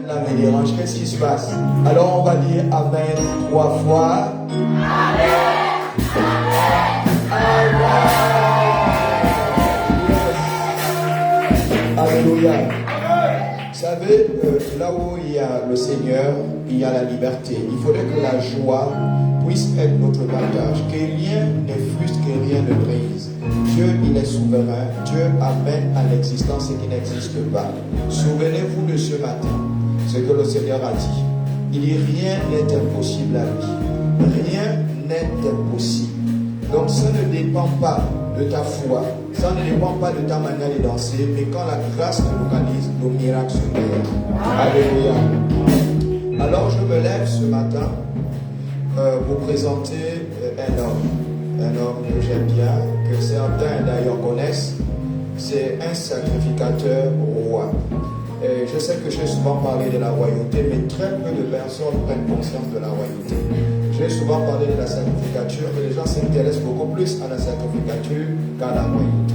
là me dérange. Qu'est-ce qui se passe? Alors on va dire Amen 3 fois. Amen. Amen. Yes. Alléluia. Vous savez, là où il y a le Seigneur, il y a la liberté. Il faudrait que la joie puisse être notre partage. Que rien ne frustre, que rien ne brise. Dieu, il est souverain. Dieu amène à l'existence ce qui n'existe pas. Souvenez-vous de ce matin, ce que le Seigneur a dit. Il dit rien n'est impossible à lui. Rien n'est impossible. Donc ça ne dépend pas de ta foi. Ça ne dépend pas de ta manière de danser, mais quand la grâce te localise, nos miracles se créent. Alléluia. Alors je me lève ce matin pour présenter un homme que j'aime bien, que certains d'ailleurs connaissent. C'est un sacrificateur roi. Et je sais que j'ai souvent parlé de la royauté, mais très peu de personnes prennent conscience de la royauté. J'ai souvent parlé de la sacrificature, mais les gens s'intéressent beaucoup plus à la sacrificature qu'à la royauté.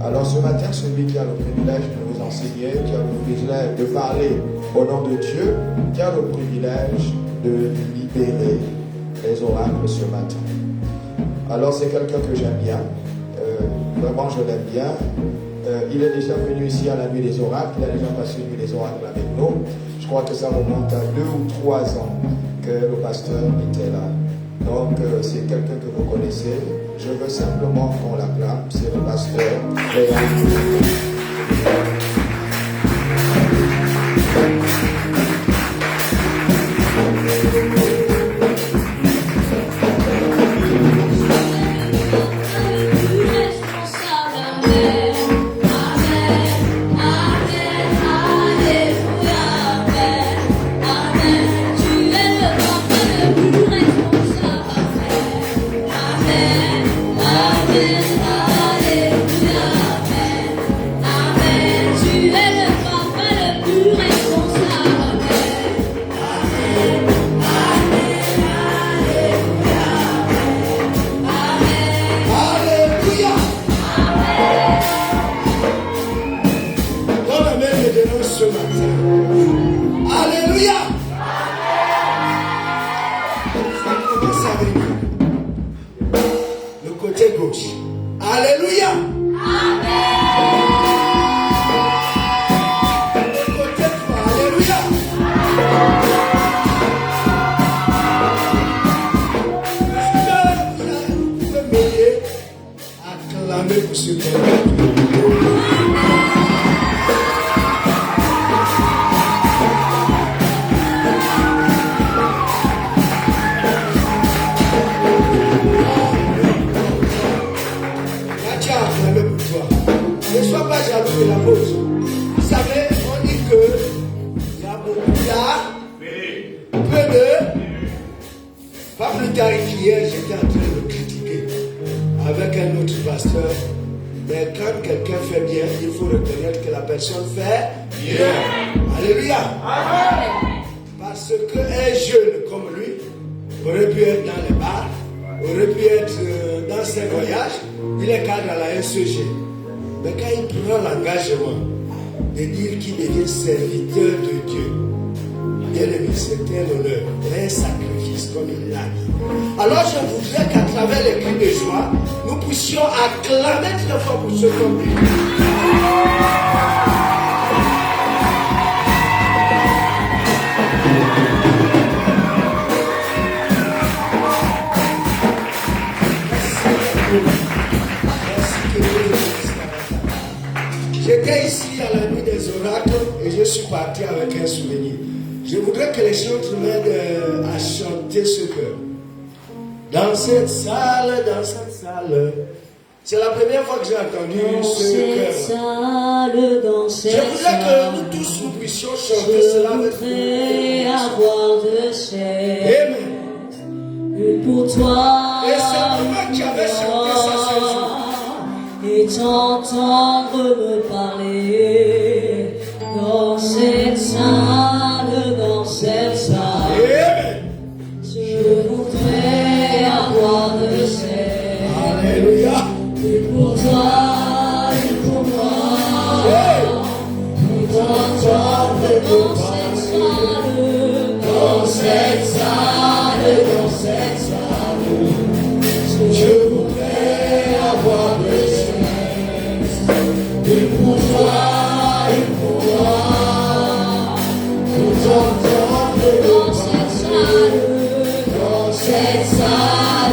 Alors ce matin, celui qui a le privilège de nous enseigner, qui a le privilège de parler au nom de Dieu, qui a le privilège de libérer les oracles ce matin. Alors c'est quelqu'un que j'aime bien, vraiment je l'aime bien. Il est déjà venu ici à la nuit des oracles, il a déjà passé une nuit des oracles avec nous. Je crois que ça remonte à 2 ou 3 ans que le pasteur était là. Donc c'est quelqu'un que vous connaissez. Je veux simplement qu'on l'acclame, c'est le pasteur. Alors je voudrais qu'à travers les cris de joie, nous puissions acclamer très fort pour ce homme. J'étais ici à la nuit des oracles et je suis parti avec un souvenir. Je voudrais que les gens m'aident à chanter ce chœur. Dans cette salle, c'est la première fois que j'ai entendu ce chœur. Je voudrais que nous tous nous puissions chanter cela avec vous. Avoir de chair. Amen. Pour toi. Et c'est moi qui avais chanté ça ce jour. Et t'entendre me parler dans cette salle. Amen. Je voudrais avoir de chair. Alléluia. Et pour toi, et pour moi. Et t'entendre dans cette salle. cette salle, je voudrais avoir le sexe. Une pour toi, tout entendre dans cette salle,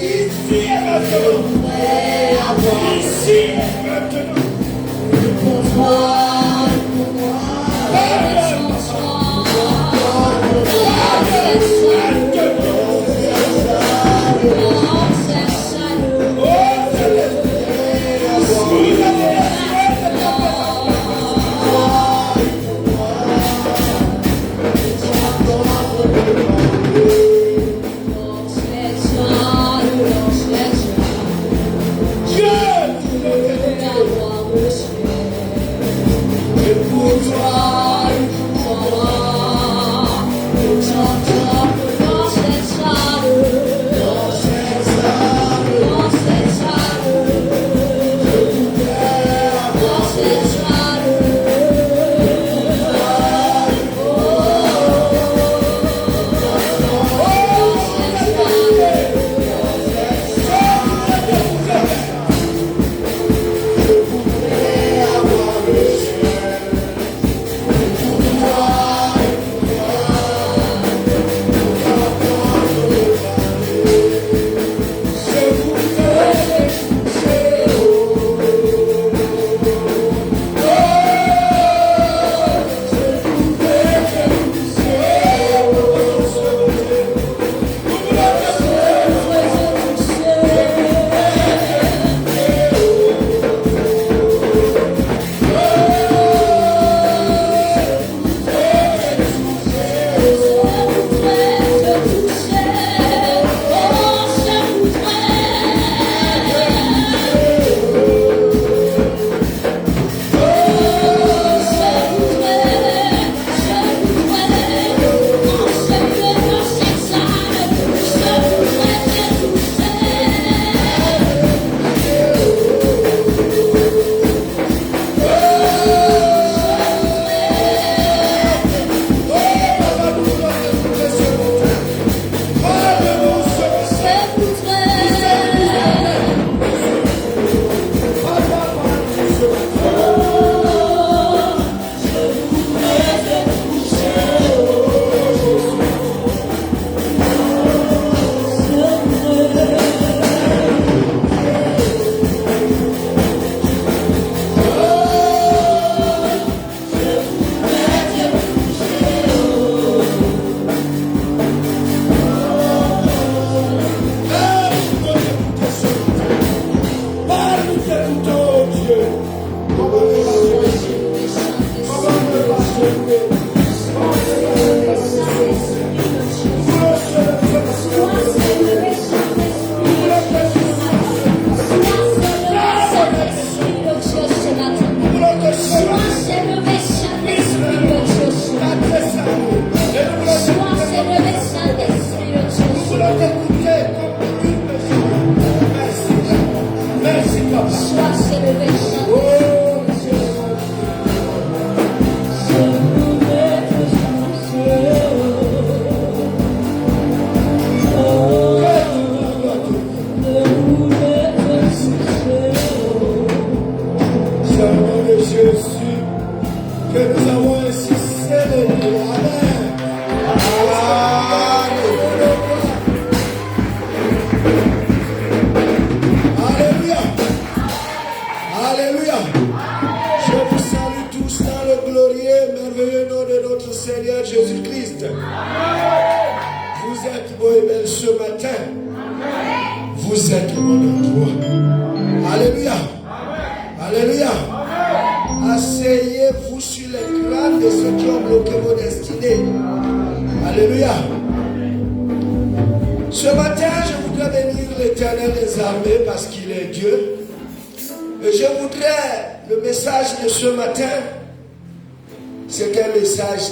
Ici et maintenant. je voudrais avoir Ici et maintenant. une pour toi,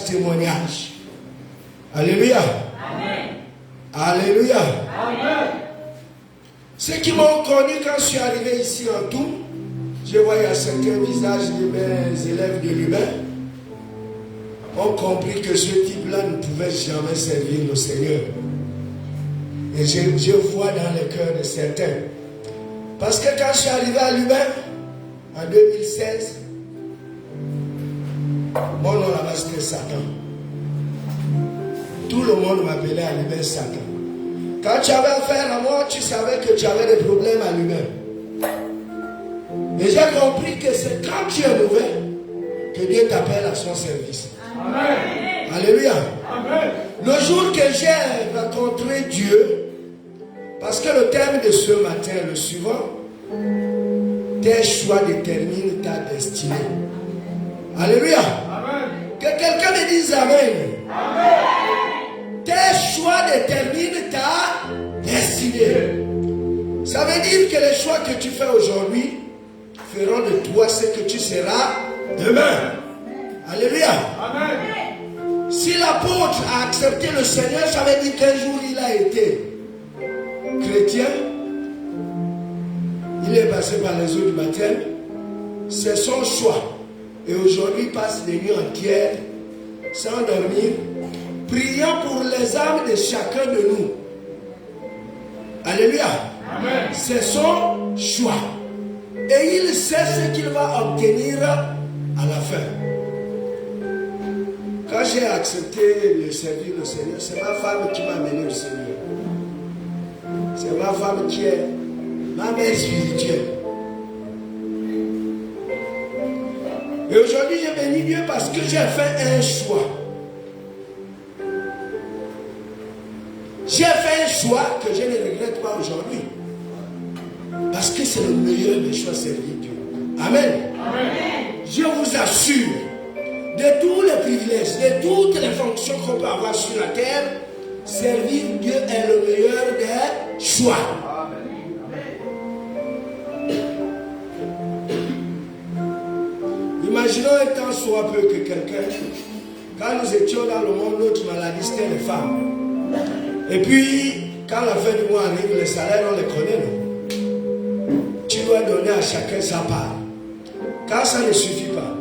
témoignage. Alléluia. Amen. Alléluia. Amen. Ceux qui m'ont connu quand je suis arrivé ici en tout, je voyais certains visages de mes élèves de l'humain. ont compris que ce type-là ne pouvait jamais servir le Seigneur. Et je vois dans le cœur de certains. Parce que quand je suis arrivé à Lubin, en 2016, mon nom là-bas c'était Satan. Tout le monde m'appelait à Lubin Satan. Quand tu avais affaire à moi, tu savais que tu avais des problèmes à Lubin. Et j'ai compris que c'est quand tu es mauvais que Dieu t'appelle à son service. Amen. Alléluia. Amen. Le jour que j'ai rencontré Dieu, parce que le thème de ce matin, le suivant, tes choix déterminent ta destinée. Alléluia. Amen. Que quelqu'un me dise Amen. Amen. Tes choix déterminent ta destinée. Ça veut dire que les choix que tu fais aujourd'hui feront de toi ce que tu seras demain. Alléluia. Amen. Si l'apôtre a accepté le Seigneur, ça veut dire qu'un jour il a été chrétien. Il est passé par les eaux du baptême. C'est son choix. Et aujourd'hui, il passe les nuits entières sans dormir, priant pour les âmes de chacun de nous. Alléluia. Amen. C'est son choix. Et il sait ce qu'il va obtenir à la fin. Quand j'ai accepté de servir le Seigneur, c'est ma femme qui m'a amené au Seigneur. C'est ma femme qui est ma mère spirituelle. Et aujourd'hui, je bénis Dieu parce que j'ai fait un choix. J'ai fait un choix que je ne regrette pas aujourd'hui. Parce que c'est le meilleur des choix, servir Dieu. Amen. Amen. Je vous assure, de tous les privilèges, de toutes les fonctions qu'on peut avoir sur la terre, servir Dieu est le meilleur des choix. Imaginons un temps soit peu que quelqu'un, quand nous étions dans le monde, notre maladie c'était les femmes. Et puis, quand la fin du mois arrive, les salaires, on les connaît, non? Tu dois donner à chacun sa part. Quand ça ne suffit pas,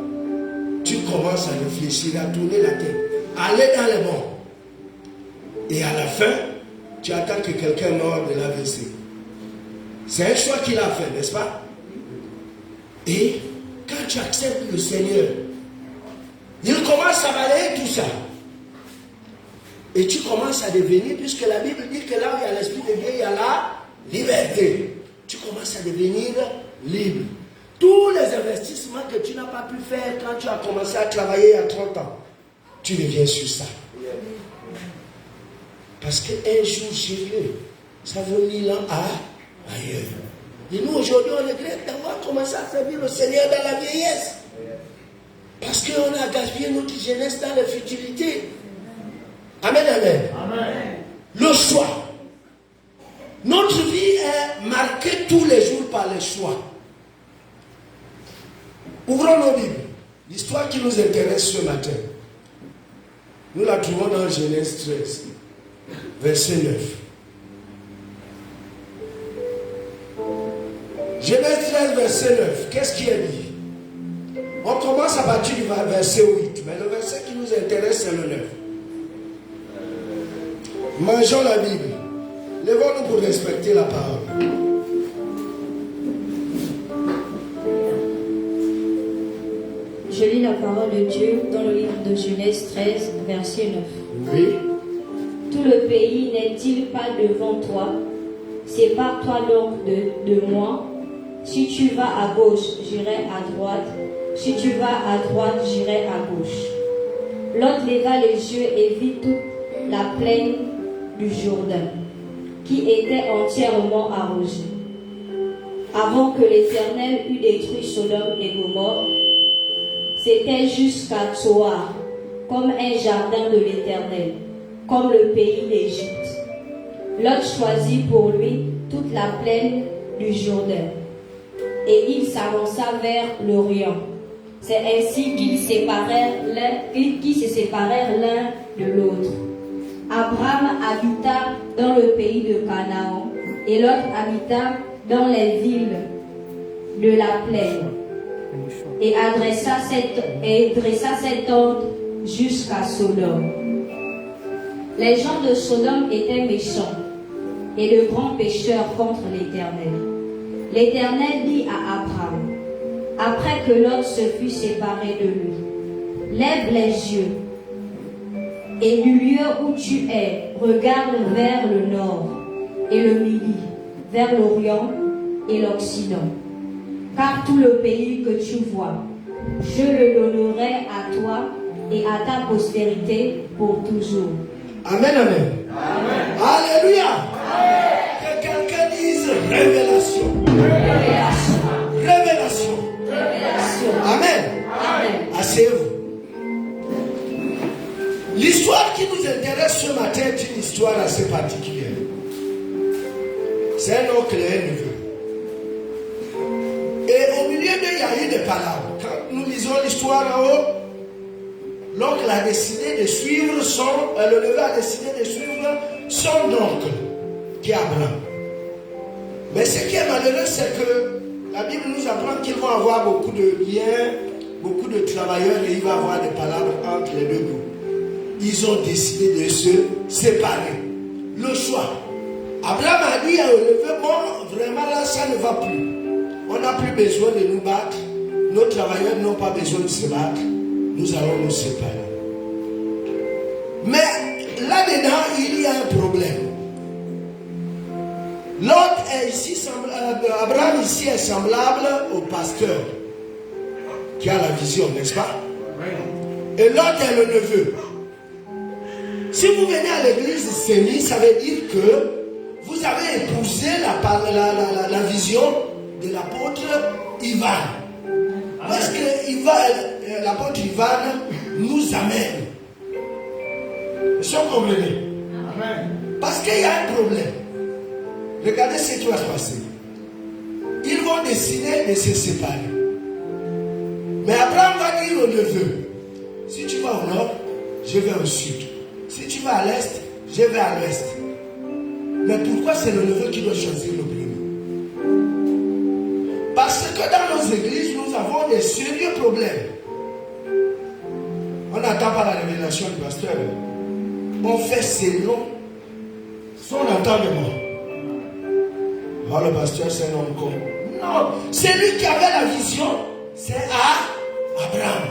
tu commences à réfléchir, à tourner la tête, à aller dans les bons. Et à la fin, tu attends que quelqu'un meure de l'AVC. C'est un choix qu'il a fait, n'est-ce pas? Et quand tu acceptes le Seigneur, il commence à balayer tout ça. Et tu commences à devenir, puisque la Bible dit que là où il y a l'Esprit de Dieu, il y a la liberté. Tu commences à devenir libre. Tous les investissements que tu n'as pas pu faire quand tu as commencé à travailler il y a 30 ans, tu reviens sur ça. Parce qu'un jour chez Dieu, ça vaut 1000 ans ailleurs. Et nous aujourd'hui, on regrette d'avoir commencé à servir le Seigneur dans la vieillesse. Parce qu'on a gaspillé notre jeunesse dans la futilité. Amen, amen. Amen. Le choix. Notre vie est marquée tous les jours par les choix. Ouvrons nos Bibles. L'histoire qui nous intéresse ce matin, nous la trouvons dans Genèse 13, verset 9. Genèse 13, verset 9. Qu'est-ce qui est dit? On commence à partir du verset 8, mais le verset qui nous intéresse, c'est le 9. Mangeons la Bible. Levons-nous pour respecter la parole. Je lis la parole de Dieu dans le livre de Genèse 13, verset 9. Oui. Tout le pays n'est-il pas devant toi? Sépare-toi donc de moi. Si tu vas à gauche, j'irai à droite. Si tu vas à droite, j'irai à gauche. Lot leva les yeux et vit toute la plaine du Jourdain, qui était entièrement arrosée. Avant que l'Éternel eût détruit Sodome et Gomorrhe, c'était jusqu'à Tsoar, comme un jardin de l'Éternel, comme le pays d'Égypte. Lot choisit pour lui toute la plaine du Jourdain, et il s'avança vers l'Orient. C'est ainsi qu'ils se séparèrent l'un de l'autre. Abraham habita dans le pays de Canaan, et Lot habita dans les villes de la plaine, et dressa cet ordre jusqu'à Sodome. Les gens de Sodome étaient méchants et de grands pécheurs contre l'Éternel. L'Éternel dit à Abraham, après que Lot se fut séparé de lui, lève les yeux et du lieu où tu es, regarde vers le nord et le midi, vers l'Orient et l'Occident. Car tout le pays que tu vois, je le donnerai à toi et à ta postérité pour toujours. Amen, amen. Amen. Alléluia. Que quelqu'un dise révélation. Révélation. Révélation. Révélation. Amen. Amen. Asseyez-vous. L'histoire qui nous intéresse ce matin est une histoire assez particulière. C'est un oncle et un neveu. Et au milieu d'eux, il y a eu des palabres. Quand nous lisons l'histoire en haut, l'oncle a décidé de suivre le neveu a décidé de suivre son oncle, qui est Abraham. Mais ce qui est malheureux, c'est que la Bible nous apprend qu'ils vont avoir beaucoup de liens, beaucoup de travailleurs, et il va y avoir des palabres entre les deux groupes. Ils ont décidé de se séparer. Le choix. Abraham a dit à neveu, bon, vraiment là, ça ne va plus. On n'a plus besoin de nous battre. Nos travailleurs n'ont pas besoin de se battre. Nous allons nous séparer. Mais là-dedans, il y a un problème. Abraham ici est semblable au pasteur qui a la vision, n'est-ce pas? Et l'autre est le neveu. Si vous venez à l'église Sémi, ça veut dire que vous avez épousé la vision de l'apôtre Ivan. Parce que l'apôtre Ivan nous amène. Est-ce que vous comprenez? Parce qu'il y a un problème. Regardez ce qui va se passer. Ils vont décider de se séparer. Mais Abraham va dire au neveu, si tu vas au nord, je vais au sud. Si tu vas à l'est, je vais à l'ouest. Mais pourquoi c'est le neveu qui doit choisir le premier? Parce que dans nos églises, nous avons des sérieux problèmes. On n'attend pas la révélation du pasteur. On fait selon son entendement. Oh, le pasteur, c'est un homme con. Non, c'est lui qui avait la vision. C'est Abraham.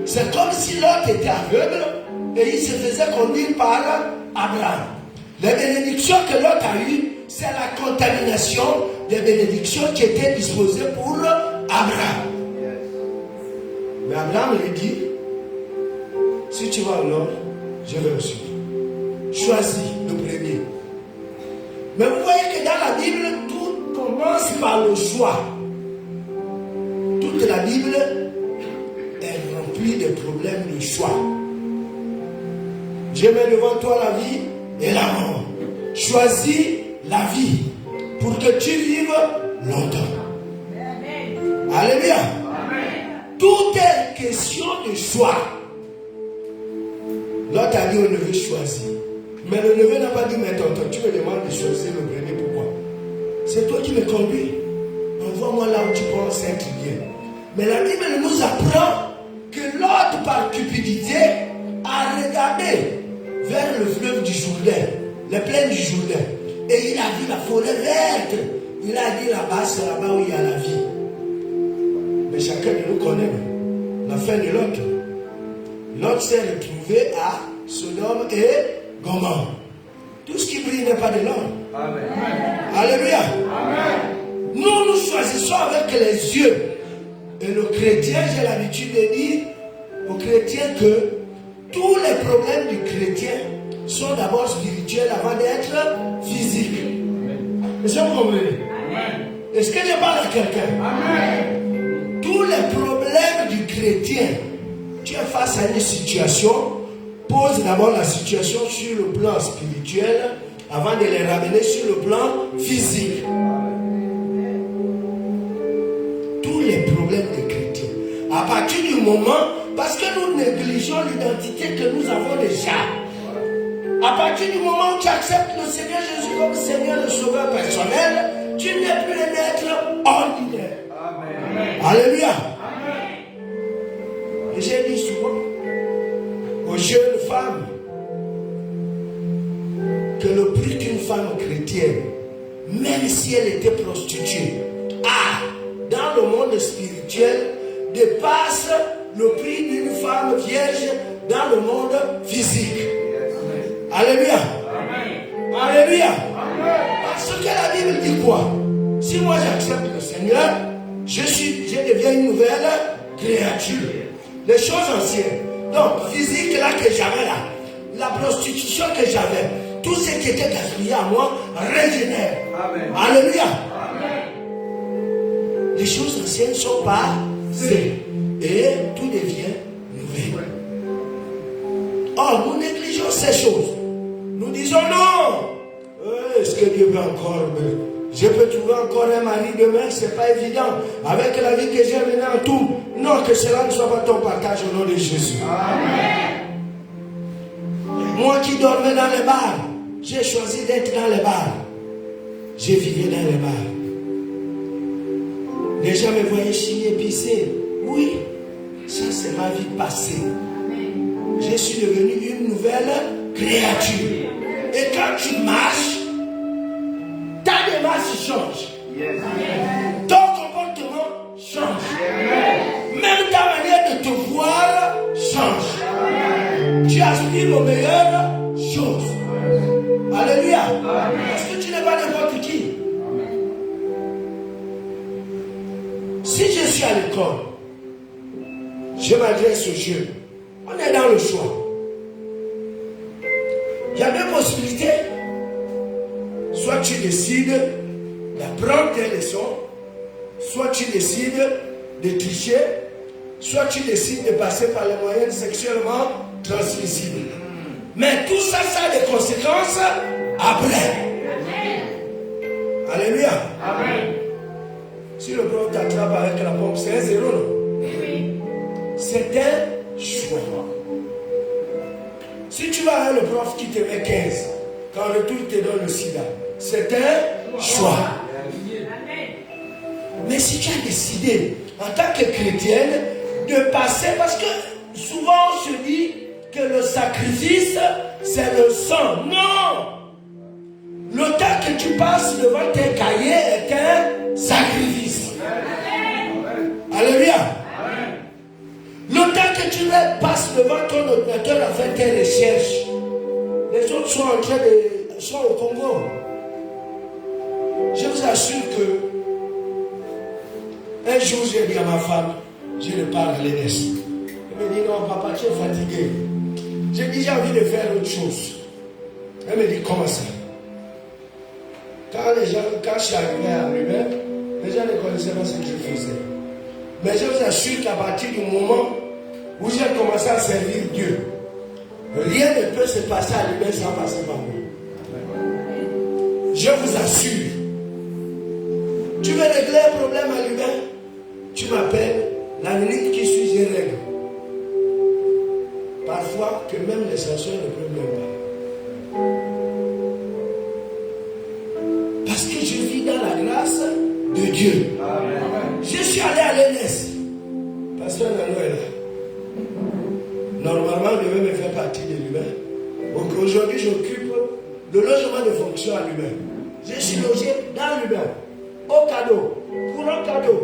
C'est comme si l'autre était aveugle et il se faisait conduire par Abraham. Les bénédictions que l'autre a eues, c'est la contamination des bénédictions qui étaient disposées pour Abraham. Mais Abraham lui dit, si tu vas au nord, je vais au sud. Choisis le premier. Mais vous voyez que dans la Bible, tout commence par le choix. Toute la Bible est remplie de problèmes de choix. Je mets devant toi la vie et la mort. Choisis la vie pour que tu vives longtemps. Amen. Alléluia. Amen. Tout est question de choix. L'autre a dit au neveu choisis. Mais le neveu n'a pas dit, mais tonton, tu me demandes de choisir le premier, pourquoi? C'est toi qui me conduis. Envoie-moi là où tu penses être bien. Mais la Bible nous apprend que l'autre, par cupidité, a regardé vers le fleuve du Jourdain, les plaines du Jourdain. Et il a vu la forêt verte. Il a dit là-bas, c'est là-bas où il y a la vie. Mais chacun de nous connaît la fin de l'autre. L'autre s'est retrouvé à Sodome et Gomorrhe. Tout ce qui brille n'est pas de l'or. Amen. Alléluia. Amen. Nous choisissons avec les yeux. Et le chrétien, j'ai l'habitude de dire aux chrétiens que tous les problèmes du chrétien sont d'abord spirituels avant d'être physiques. Est-ce que vous comprenez? Est-ce que je parle à quelqu'un? Amen. Tous les problèmes du chrétien, tu es face à une situation, pose d'abord la situation sur le plan spirituel avant de les ramener sur le plan physique. Tous les problèmes des chrétiens. À partir du moment, parce que nous négligeons l'identité que nous avons déjà. À partir du moment où tu acceptes le Seigneur Jésus comme Seigneur et Sauveur personnel, tu n'es plus un être ordinaire. Amen. Alléluia. Amen. Et j'ai dit souvent, jeune femme que le prix d'une femme chrétienne, même si elle était prostituée, dans le monde spirituel, dépasse le prix d'une femme vierge dans le monde physique. Alléluia. Alléluia. Parce que la Bible dit quoi? Si moi j'accepte le Seigneur, je deviens une nouvelle créature. Les choses anciennes, donc physique là que j'avais là, la prostitution que j'avais, tout ce qui était gaspillé à moi régénère. Amen. Alléluia. Amen. Les choses anciennes sont passées et tout devient nouveau. Or, nous négligeons ces choses. Nous disons non. Est-ce que Dieu peut encore je peux trouver encore un mari demain, c'est pas évident. Avec la vie que j'ai maintenant, tout. Non, que cela ne soit pas ton partage au nom de Jésus. Amen. Moi qui dormais dans les bars, j'ai choisi d'être dans les bars. J'ai vécu dans les bars. Les gens me voyaient chier, pisser. Oui, ça c'est ma vie passée. Je suis devenu une nouvelle créature. Et quand tu marches, ta démarche change. Ton comportement change. Même ta manière de te voir change. Tu aspires aux meilleures choses. Alléluia. Parce que tu n'es pas n'importe qui. Si je suis à l'école, je m'adresse aux jeunes. On est dans le choix. Il y a deux possibilités. Soit tu décides d'apprendre tes leçons, soit tu décides de tricher, soit tu décides de passer par les moyens sexuellement transmissibles. Mais tout ça, ça a des conséquences après. Alléluia. Amen. Si le prof t'attrape avec la pompe, c'est un zéro, non? C'est un choix. Si tu vas avec le prof qui te met 15, quand le retour te donne le sida, c'est un choix. Mais si tu as décidé, en tant que chrétienne, de passer, parce que souvent on se dit que le sacrifice, c'est le sang. Non! Le temps que tu passes devant tes cahiers est un sacrifice. Alléluia. Le temps que tu passes devant ton ordinateur à faire tes recherches, les autres sont au Congo. Je vous assure que un jour j'ai dit à ma femme, je ne parle à l'aînesse. Elle me dit non papa, tu es fatigué. J'ai dit j'ai envie de faire autre chose. Elle me dit comment ça? Quand je suis arrivé à lui-même, les gens ne connaissaient pas ce que je faisais. Mais je vous assure qu'à partir du moment où j'ai commencé à servir Dieu, rien ne peut se passer à lui-même sans passer par moi. Je vous assure. Tu veux régler un problème à lui-même, tu m'appelles, la minute qui suit, je règle. Parfois, que même les chansons ne peuvent même pas. Parce que je vis dans la grâce de Dieu. Amen. Je suis allé à l'ENS. Pasteur Nano est là. Normalement, il devait me faire partie de l'humain. Donc aujourd'hui, j'occupe le logement de fonction à l'humain. Je suis logé dans l'humain. Au cadeau. Pour un cadeau.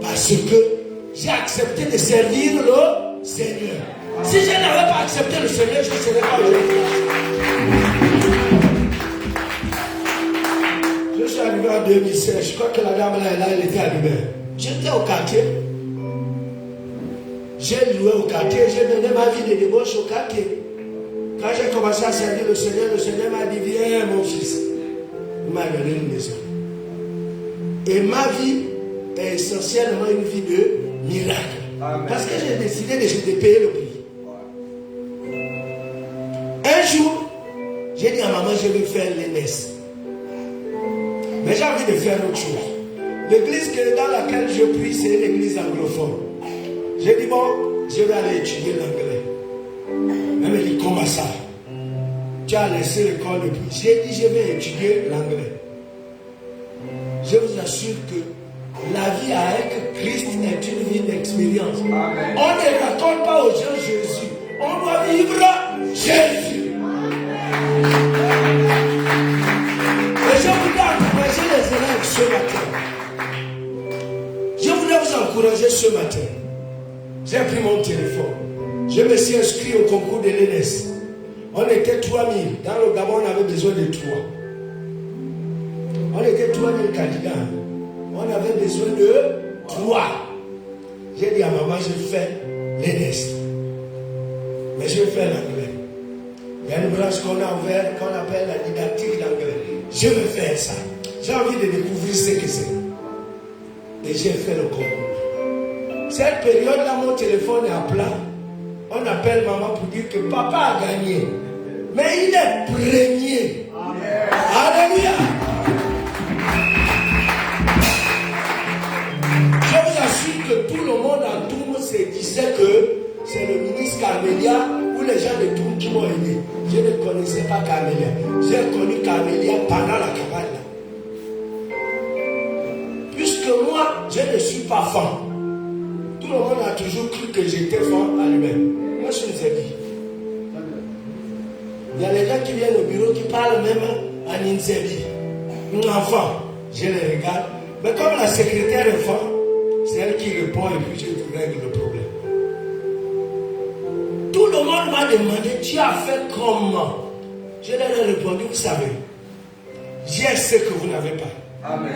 Parce que j'ai accepté de servir le Seigneur. Si je n'avais pas accepté le Seigneur, je ne serais pas aujourd'hui. Je suis arrivé en 2016. Je crois que la dame là, elle était allumée. J'étais au quartier. J'ai loué au quartier. J'ai mené ma vie de débauche au quartier. Quand j'ai commencé à servir le Seigneur m'a dit, viens mon fils. Il m'a donné une maison. Et ma vie est essentiellement une vie de miracle. Amen. Parce que j'ai décidé de payer le prix. Un jour, j'ai dit à maman, je vais faire l'ENS. Mais j'ai envie de faire autre chose. L'église dans laquelle je prie, c'est l'église anglophone. J'ai dit, bon, je vais aller étudier l'anglais. Elle me dit, comment ça? Tu as laissé l'école de prix. J'ai dit, je vais étudier l'anglais. Je vous assure que la vie avec Christ est une vie d'expérience. On ne raconte pas aux gens Jésus. vivre Jésus. Et je voudrais encourager les élèves ce matin. Je voudrais vous encourager ce matin. J'ai pris mon téléphone. Je me suis inscrit au concours de l'ENS. On était 3000. Dans le Gabon, on avait besoin de 3. On était 3000 candidats. On avait besoin de 3. J'ai dit à maman, je fais l'ENS. Mais je fais l'anglais. Il y a une branche qu'on a ouverte, qu'on appelle la didactique d'anglais. Je veux faire ça. J'ai envie de découvrir ce que c'est. Et j'ai fait le concours. Cette période-là, mon téléphone est à plat. On appelle maman pour dire que papa a gagné. Mais il est premier. Amen. Alléluia. Je vous assure que tout le monde en Toum se disait que c'est le ministre Carmélia ou les gens de Toum qui m'ont aidé. Je ne connaissais pas Carmélia. J'ai connu Carmélia pendant la cabane. Puisque moi, je ne suis pas fan. Tout le monde a toujours cru que j'étais fan à lui-même. Moi, je vous ai dit. Il y a les gens qui viennent au bureau qui parlent même en Inzebi. Un enfant, je les regarde. Mais comme la secrétaire est fan, c'est elle qui répond et puis je règle le problème. Tout le monde m'a demandé, tu as fait comment? Je leur ai répondu, vous savez, j'ai ce que vous n'avez pas. Amen.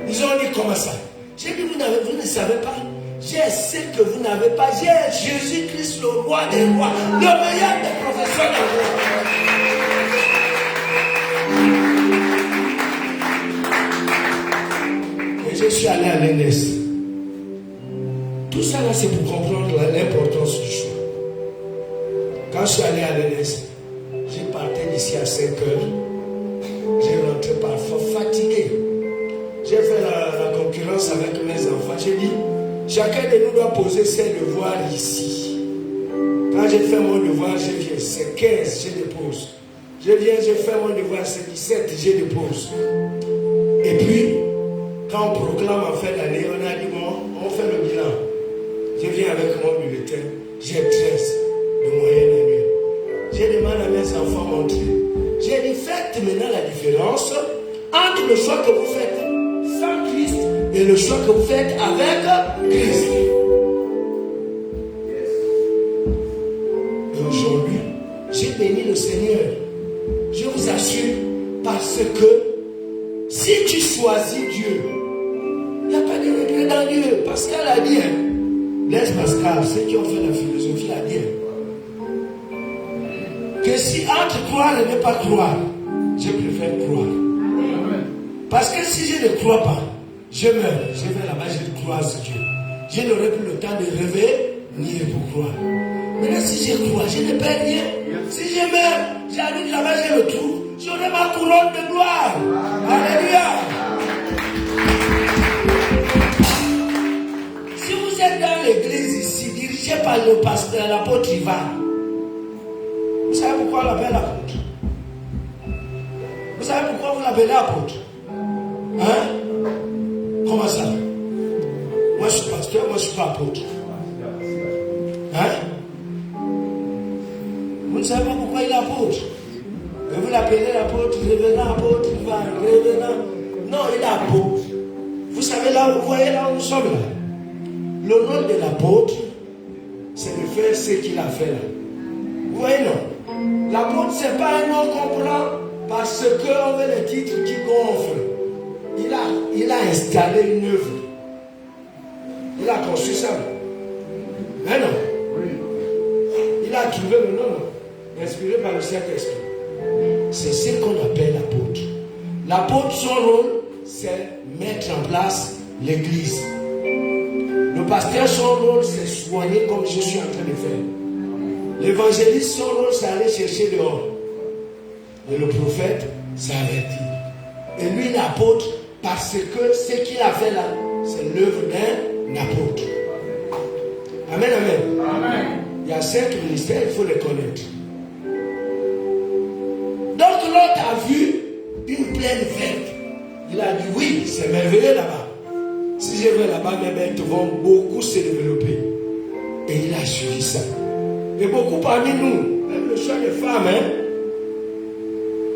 Ils ont dit comment ça? J'ai dit, vous ne savez pas. J'ai ce que vous n'avez pas. J'ai Jésus-Christ, le roi des rois, le meilleur des professeurs d'anglais. Et je suis allé à l'ENS. Tout ça là, c'est pour comprendre l'importance du choix. Quand je suis allé à l'ENS, j'ai parti d'ici à 5 heures. J'ai rentré parfois fatigué. J'ai fait la concurrence avec mes enfants. J'ai dit, chacun de nous doit poser ses devoirs ici. Quand j'ai fait mon devoir, je viens. C'est 15, je dépose. Je viens, je fais mon devoir, c'est 17, je dépose. Et puis, quand on proclame en fin d'année, on a dit, bon, on fait le bilan. Je viens avec mon bulletin. J'ai 13 de moyenne annuelle. Je demande à mes enfants de montrer. J'ai dit, faites maintenant la différence entre le choix que vous faites sans Christ et le choix que vous faites avec Christ. Et aujourd'hui, j'ai béni le Seigneur. Je vous assure, parce que si tu choisis Dieu, il n'y a pas de regret dans Dieu. Pascal a dit, Blaise Pascal, ceux qui ont fait la philosophie a dit, que si entre croire et ne pas croire, je préfère croire. Parce que si je ne crois pas, je meurs. Je vais là-bas, je crois sur Dieu. Je n'aurai plus le temps de rêver ni pour croire. Maintenant, si je crois, je ne perds rien. Si je meurs, j'arrive là-bas, je le trouve. J'aurai ma couronne de gloire. Alléluia. Si vous êtes dans l'église ici, dirigé par le pasteur, l'apôtre Ivan, vous savez pourquoi on l'appelle apôtre? Vous savez pourquoi vous l'appelez apôtre? Hein? Comment ça? Moi je suis pasteur, moi je suis pas apôtre. Hein? Vous ne savez pas pourquoi il est apôtre? Et vous l'appelez l'apôtre, revenant apôtre, revenant. Non, il est apôtre. Vous savez là, vous voyez là où nous sommes là. Le rôle de l'apôtre, c'est de faire ce qu'il a fait là. Vous voyez non? L'apôtre, ce n'est pas un nom qu'on prend parce qu'on veut les titres qui gonflent. Il a installé une œuvre. Il a construit ça. Mais non. Il a trouvé le nom, inspiré par le Saint-Esprit. C'est ce qu'on appelle l'apôtre. L'apôtre, son rôle, c'est mettre en place l'église. Le pasteur, son rôle, c'est soigner comme je suis en train de faire. L'évangéliste, son rôle, c'est aller chercher dehors. Et le prophète, c'est avertir. Et lui, l'apôtre, parce que ce qu'il a fait là, c'est l'œuvre d'un apôtre. Amen, amen. Amen. Il y a 5 ministères, il faut les connaître. Donc l'autre a vu une plaine verte. Il a dit oui, c'est merveilleux là-bas. Si je vais là-bas, mes bêtes vont beaucoup se développer. Et il a suivi ça. Et beaucoup parmi nous, choix des femmes, hein.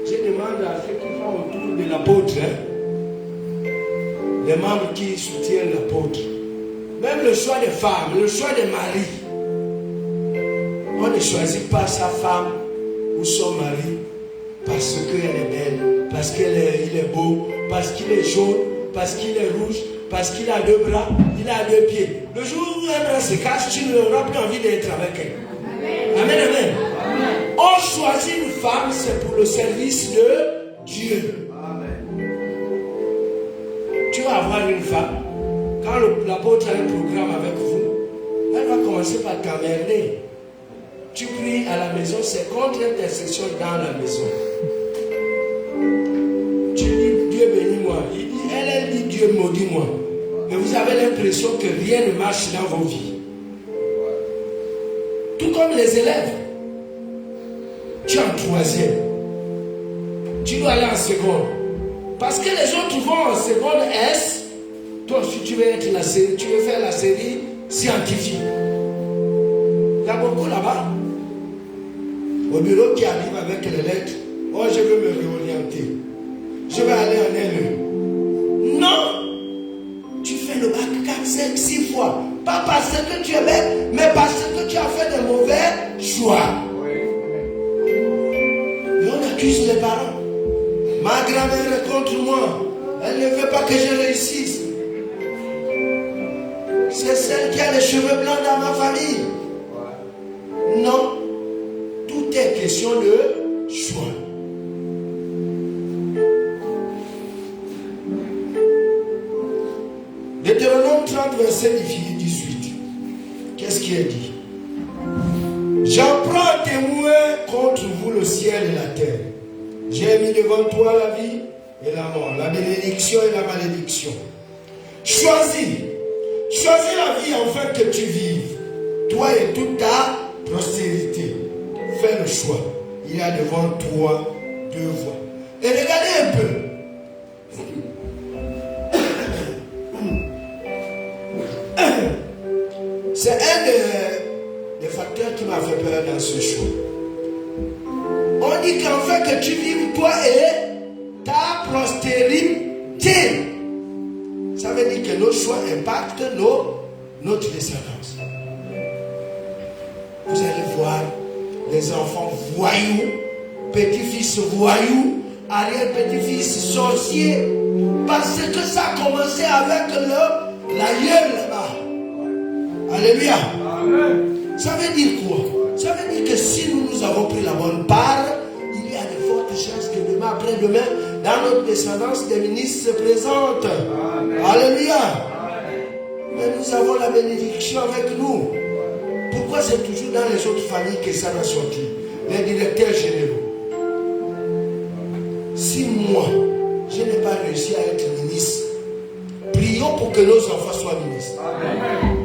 Je demande à ceux qui sont autour de l'apôtre, hein, les membres qui soutiennent l'apôtre, même le choix des femmes, le choix des maris. On ne choisit pas sa femme ou son mari parce qu'elle est belle, parce qu'il est beau, parce qu'il est jaune, parce qu'il est rouge, parce qu'il a 2 bras, il a 2 pieds. Le jour où un bras se cache, tu n'auras plus envie d'être avec elle. Amen, amen. On choisit une femme, c'est pour le service de Dieu. Amen. Tu vas avoir une femme, quand l'apôtre a un programme avec vous, elle va commencer par t'emmerder. Tu pries à la maison, c'est contre l'intercession dans la maison. Tu dis Dieu bénis-moi. Elle dit Dieu maudit-moi. Mais vous avez l'impression que rien ne marche dans vos vies. Tout comme les élèves. Tu es en 3e. Tu dois aller en seconde. Parce que les autres vont en seconde S. Toi aussi tu veux être la série, tu veux faire la série scientifique. Il y a beaucoup là-bas. Au bureau qui arrive avec les lettres. Oh, je veux me réorienter. Je vais aller en LE. Non! Tu fais le bac 4, 5, 6 fois. Pas parce que tu es bête, mais parce que tu as fait de mauvais choix. Et on accuse les parents. Ma grand-mère est contre moi. Elle ne veut pas que je réussisse. C'est celle qui a les cheveux blancs dans ma famille. Non. Tout est question de choix. Deutéronome 30, verset 18. Qu'est-ce qui est dit? J'en prends témoin contre vous le ciel et la terre. J'ai mis devant toi la vie et la mort, la bénédiction et la malédiction. Choisis la vie afin que tu vives, toi et toute ta postérité. Fais le choix. Il y a devant toi 2 voies. Et regardez un peu. C'est un des facteurs qui m'a fait peur dans ce choix. On dit qu'afin que tu vives toi et ta postérité. Ça veut dire que nos choix impactent notre descendance. Vous allez voir les enfants voyous, petits-fils voyous, arrière-petits-fils sorciers. Parce que ça a commencé avec l'aïeul là-bas. Alléluia. Amen. Ça veut dire quoi? Ça veut dire que si nous avons pris la bonne part, il y a de fortes chances que demain, après-demain, dans notre descendance, des ministres se présentent. Amen. Alléluia. Amen. Mais nous avons la bénédiction avec nous. Pourquoi c'est toujours dans les autres familles que ça va sortir? Les directeurs généraux. Si moi, je n'ai pas réussi à être ministre, prions pour que nos enfants soient ministres. Amen.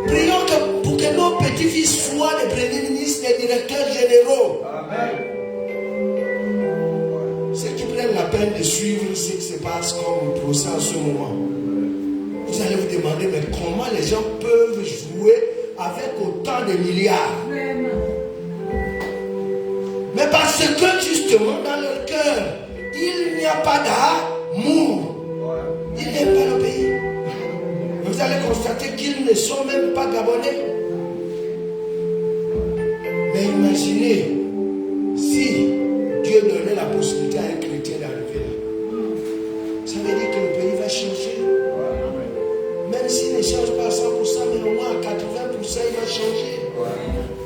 Prions pour que nos petits-fils soient les premiers ministres, les directeurs généraux. Amen. Ceux qui prennent la peine de suivre ce qui se passe comme procès en ce moment, vous allez vous demander, mais comment les gens peuvent jouer avec autant de milliards? Mais parce que justement dans leur cœur, il n'y a pas d'amour. Ils n'aiment pas le pays. Vous allez constater qu'ils ne sont même pas gabonais. Mais imaginez si Dieu donnait la possibilité à un chrétien d'arriver là. Ça veut dire que le pays va changer. Même s'il ne change pas à 100%, mais au moins à 80%, il va changer.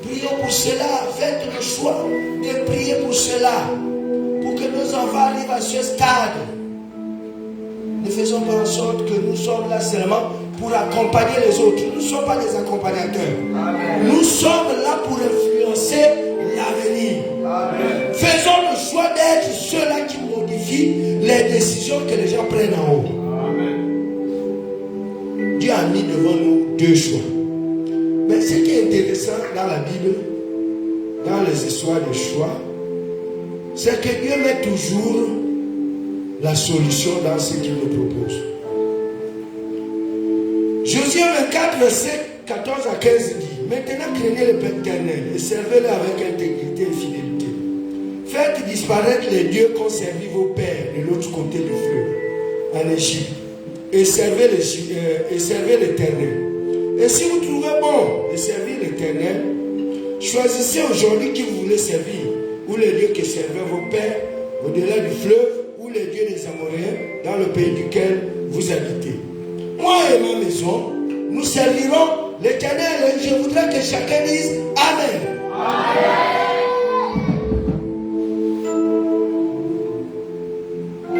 Prions pour cela. Faites le choix de prier pour cela. Pour que nos enfants arrivent à ce stade. Ne faisons pas en sorte que nous sommes là seulement pour accompagner les autres. Nous ne sommes pas des accompagnateurs. Amen. Nous sommes là pour influencer l'avenir. Amen. Faisons le choix d'être ceux-là qui modifient les décisions que les gens prennent en haut. Amen. Dieu a mis devant nous 2 choix. Mais ce qui est intéressant dans la Bible, dans les histoires de choix, c'est que Dieu met toujours la solution dans ce qu'il nous propose. Josué 24, verset 14 à 15 dit: Maintenant, craignez le Père éternel et servez-le avec intégrité et fidélité. Faites disparaître les dieux qu'ont servi vos pères de l'autre côté du fleuve, en Égypte, et servez l'Éternel. Et si vous trouvez bon de servir l'Éternel, choisissez aujourd'hui qui vous voulez servir, ou les dieux que servaient vos pères au-delà du fleuve, ou les dieux des Amoréens dans le pays duquel vous habitez. Moi et ma maison, nous servirons l'Éternel. Et je voudrais que chacun dise Amen. Amen.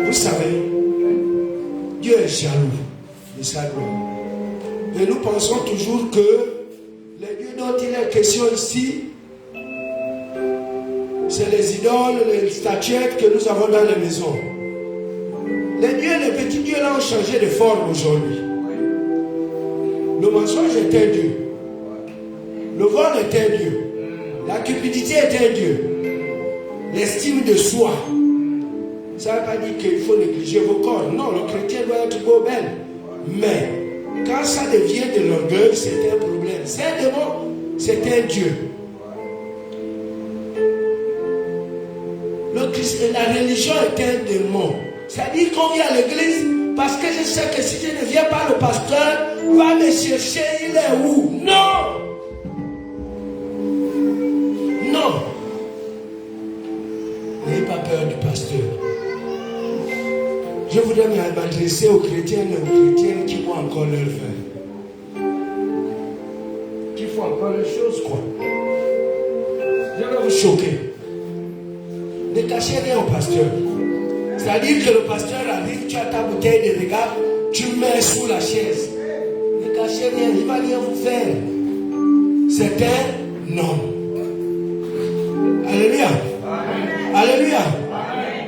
Vous savez, Dieu est jaloux de sa gloire. Et nous pensons toujours que les dieux dont il est question ici, c'est les idoles, les statuettes que nous avons dans les maisons. Les dieux, les petits dieux là ont changé de forme aujourd'hui. Le mensonge est un dieu. Le vol est un dieu. La cupidité est un dieu. L'estime de soi. Ça ne veut pas dire qu'il faut négliger vos corps. Non, le chrétien doit être beau, belle. Mais quand ça devient de l'orgueil, c'est un problème. C'est un démon, c'est un dieu. La religion est un démon. C'est-à-dire qu'on vient à l'église parce que je sais que si je ne viens pas, le pasteur va me chercher. Il est où? Non! Non! N'ayez pas peur du pasteur. Je voudrais m'adresser aux chrétiens et aux chrétiennes qui font encore leur vin. Qui font encore les choses, quoi. Je vais vous choquer. Ne cachez rien au pasteur. C'est-à-dire que le pasteur arrive, tu as ta bouteille de regard, tu mets sous la chaise. Ne cachez rien, il ne va rien vous faire. C'est un homme. Alléluia. Amen. Alléluia. Amen.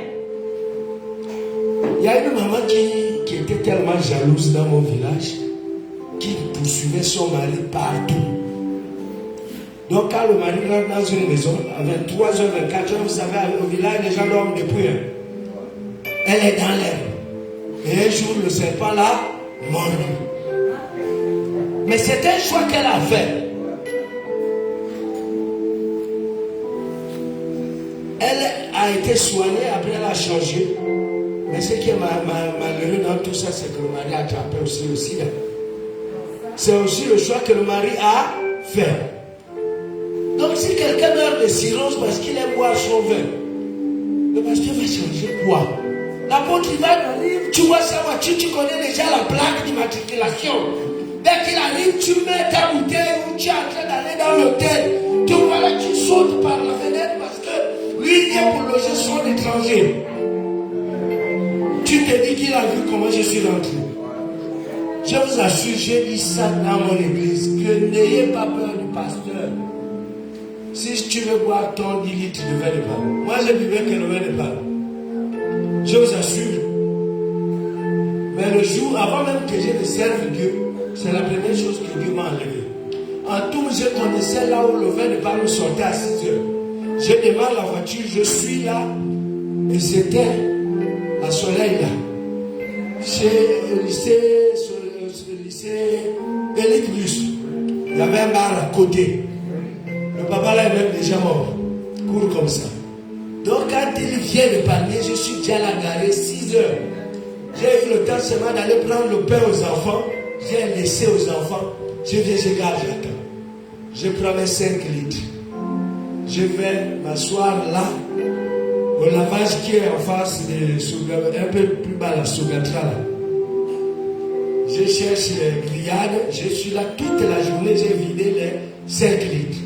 Il y a une maman qui était tellement jalouse dans mon village, qui poursuivait son mari partout. Donc quand le mari rentre dans une maison, à 23h, 24h, vous savez, au village, les gens dorment depuis. Elle est dans l'herbe. Et un jour, le serpent l'a mordu. Mais c'est un choix qu'elle a fait. Elle a été soignée, après elle a changé. Mais ce qui est malheureux dans tout ça, c'est que le mari a attrapé aussi le sida. C'est aussi le choix que le mari a fait. Donc si quelqu'un meurt de cirrhose parce qu'il aime boire son vin, le pasteur va changer quoi? L'apôtre il arrive, tu vois sa voiture, tu connais déjà la plaque d'immatriculation. Dès qu'il arrive, tu mets ta bouteille ou tu es en train d'aller dans l'hôtel. Tu vois là, tu sautes par la fenêtre parce que lui il vient pour loger son étranger. Tu te dis qu'il a vu comment je suis rentré. Je vous assure, j'ai dit ça dans mon église, que n'ayez pas peur du pasteur. Si tu veux boire ton 10 litres de vin de palme, moi je buvais que le vin de palme. Je vous assure. Mais le jour, avant même que je ne serve Dieu, c'est la première chose que Dieu m'a enlevé. En tout, je connaissais là où le vin de palme sortait à 6 heures. Je démarre la voiture, je suis là, et c'était à soleil là. Chez le lycée Élite Plus, il y avait un bar à côté. Le papa là est même déjà mort. Court comme ça. Donc quand il vient de parler, je suis déjà là garé 6 heures. J'ai eu le temps seulement d'aller prendre le pain aux enfants. J'ai laissé aux enfants. Je viens, je garde, j'attends. Je prends mes 5 litres. Je vais m'asseoir là, au lavage qui est en face de un peu plus bas la Sougatra là. Je cherche les grillades. Je suis là toute la journée. J'ai vidé les 5 litres.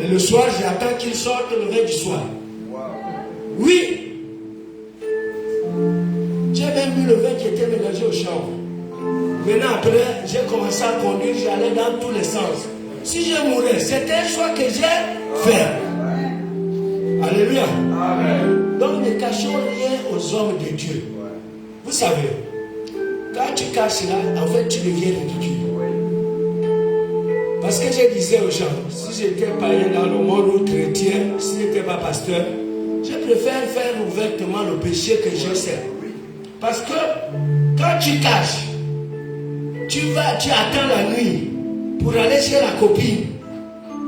Et le soir, j'attends qu'ils sortent le vin du soir. Oui. J'ai même vu le vin qui était mélangé au chanvre. Maintenant, après, j'ai commencé à conduire, j'allais dans tous les sens. Si je mourais, c'était un choix que j'ai fait. Alléluia. Amen. Donc, ne cachons rien aux hommes de Dieu. Vous savez, quand tu caches là, en fait, tu deviens ridicule. Parce que je disais aux gens, si j'étais païen dans le monde ou chrétien, si je n'étais pas pasteur, je préfère faire ouvertement le péché que je sais. Parce que quand tu caches, tu attends la nuit pour aller chez la copine.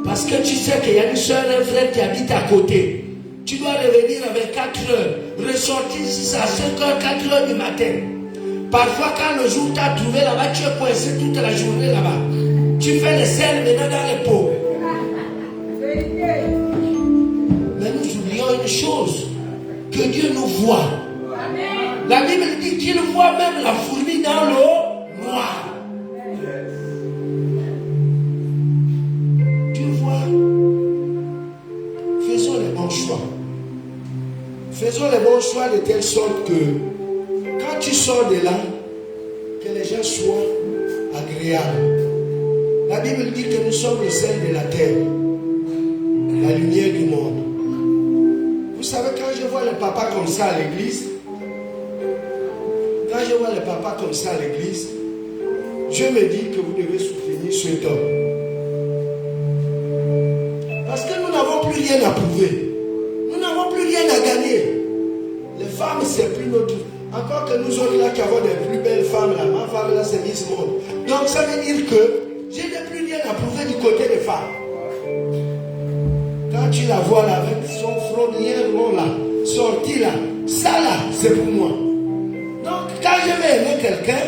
Parce que tu sais qu'il y a une soeur, un frère qui habite à côté. Tu dois revenir avec 4 heures. Ressortir ici à 5 heures, 4 heures du matin. Parfois, quand le jour t'a trouvé là-bas, tu es coincé toute la journée là-bas. Tu fais les selles maintenant dans les pots. Mais nous oublions une chose, que Dieu nous voit. La Bible dit qu'il voit même la fourmi dans l'eau noire. Tu vois, faisons les bons choix. Faisons les bons choix de telle sorte que quand tu sors de là, que les gens soient agréables. La Bible dit que nous sommes le sel de la terre, la lumière du monde. Vous savez, quand je vois les papas comme ça à l'église, je me dis que vous devez soutenir cet homme. Parce que nous n'avons plus rien à prouver. Nous n'avons plus rien à gagner. Les femmes, c'est plus notre... Encore que nous autres là qui avons des plus belles femmes là. Ma femme là, c'est Miss Monde. Donc ça veut dire que je n'ai plus rien à prouver du côté des femmes. Quand tu la vois là avec son front long là, sorti là, ça là, c'est pour moi. Donc quand je vais aimer quelqu'un,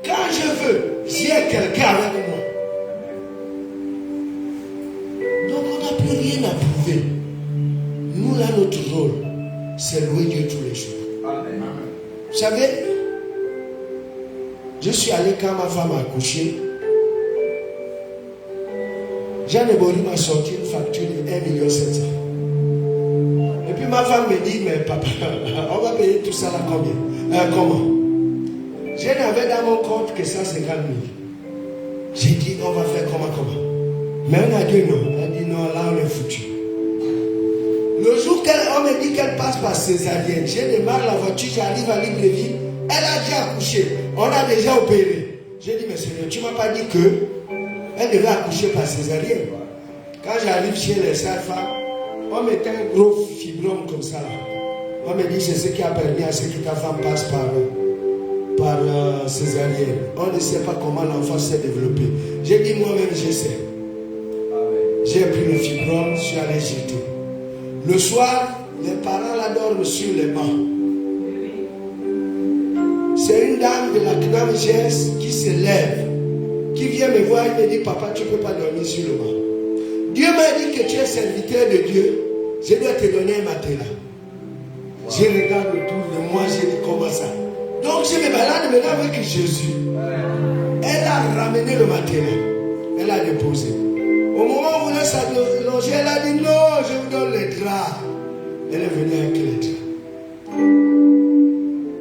quand je veux, j'ai quelqu'un avec moi. Donc on n'a plus rien à prouver. Nous là, notre rôle, c'est louer Dieu tous les jours. Amen. Vous savez, je suis allé quand ma femme a accouché. Jeanne Ebori m'a sorti une facture de 1,7 million. Et puis ma femme me dit, mais papa, on va payer tout ça là combien? Comment? Je n'avais dans mon compte que 150 000. J'ai dit, on va faire comment? Mais on a dit non. Elle a dit non, là on est foutu. Le jour qu'on me dit qu'elle passe par césarienne, j'ai démarré la voiture, j'arrive à Libreville, elle a déjà accouché, on a déjà opéré. J'ai dit, mais Seigneur, tu ne m'as pas dit que elle devait accoucher par césarienne. Quand j'arrive chez les sages-femmes, on mettait un gros fibrome comme ça. On me dit, c'est ce qui a permis à ce que ta femme passe par césarienne. On ne sait pas comment l'enfant s'est développé. J'ai dit, moi-même, je sais. J'ai pris le fibrome, je suis allé jeter. Le soir, les parents la dorment sur les bancs. C'est une dame de la CNAM GS qui se lève, qui vient me voir et me dit, papa, tu ne peux pas dormir sur le banc. Dieu m'a dit que tu es serviteur de Dieu, je dois te donner un matelas. Je regarde autour de moi, je dis, comment ça? Donc je me balade maintenant avec Jésus. Elle a ramené le matelas, elle a déposé. Au moment où on voulait s'allonger, elle a dit, non, je vous donne les draps. Elle est venue avec les draps.